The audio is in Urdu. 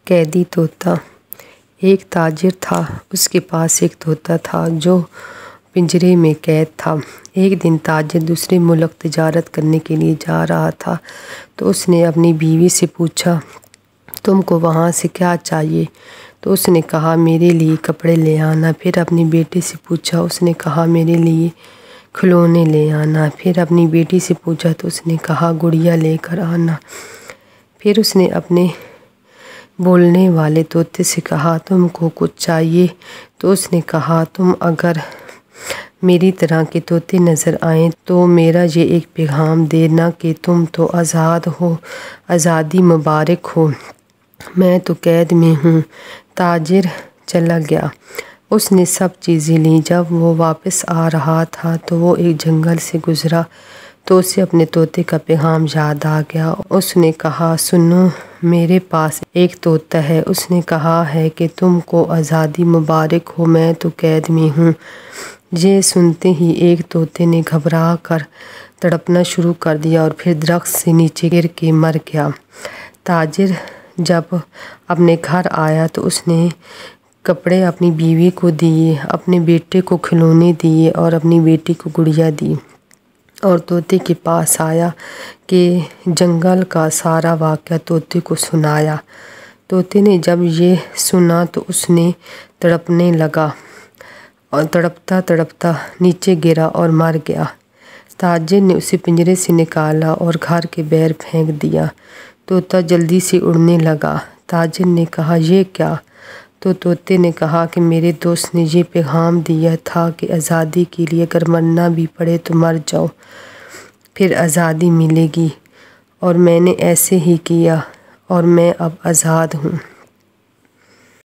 قیدی طوطا۔ ایک تاجر تھا، اس کے پاس ایک طوطا تھا جو پنجرے میں قید تھا۔ ایک دن تاجر دوسرے ملک تجارت کرنے کے لیے جا رہا تھا تو اس نے اپنی بیوی سے پوچھا، تم کو وہاں سے کیا چاہیے؟ تو اس نے کہا، میرے لیے کپڑے لے آنا۔ پھر اپنی بیٹی سے پوچھا، اس نے کہا، میرے لیے کھلونے لے آنا۔ پھر اپنی بیٹی سے پوچھا تو اس نے کہا، گڑیا لے کر آنا۔ پھر اس نے اپنے بولنے والے طوطے سے کہا، تم کو کچھ چاہیے؟ تو اس نے کہا، تم اگر میری طرح کے طوطے نظر آئیں تو میرا یہ ایک پیغام دینا کہ تم تو آزاد ہو، آزادی مبارک ہو، میں تو قید میں ہوں۔ تاجر چلا گیا، اس نے سب چیزیں لیں۔ جب وہ واپس آ رہا تھا تو وہ ایک جنگل سے گزرا تو اسے اپنے طوطے کا پیغام یاد آ گیا۔ اس نے کہا، سنو، میرے پاس ایک طوطا ہے، اس نے کہا ہے کہ تم کو آزادی مبارک ہو، میں تو قید میں ہوں۔ یہ سنتے ہی ایک طوطے نے گھبرا کر تڑپنا شروع کر دیا اور پھر درخت سے نیچے گر کے مر گیا۔ تاجر جب اپنے گھر آیا تو اس نے کپڑے اپنی بیوی کو دیے، اپنے بیٹے کو کھلونے دیے اور اپنی بیٹی کو گڑیا دی، اور طوطے کے پاس آیا کہ جنگل کا سارا واقعہ طوطے کو سنایا۔ طوطے نے جب یہ سنا تو اس نے تڑپنے لگا اور تڑپتا تڑپتا نیچے گرا اور مر گیا۔ تاجر نے اسے پنجرے سے نکالا اور گھر کے باہر پھینک دیا۔ طوطا جلدی سے اڑنے لگا۔ تاجر نے کہا، یہ کیا؟ تو طوطے نے کہا کہ میرے دوست نے یہ پیغام دیا تھا کہ آزادی کے لیے اگر مرنا بھی پڑے تو مر جاؤ، پھر آزادی ملے گی، اور میں نے ایسے ہی کیا اور میں اب آزاد ہوں۔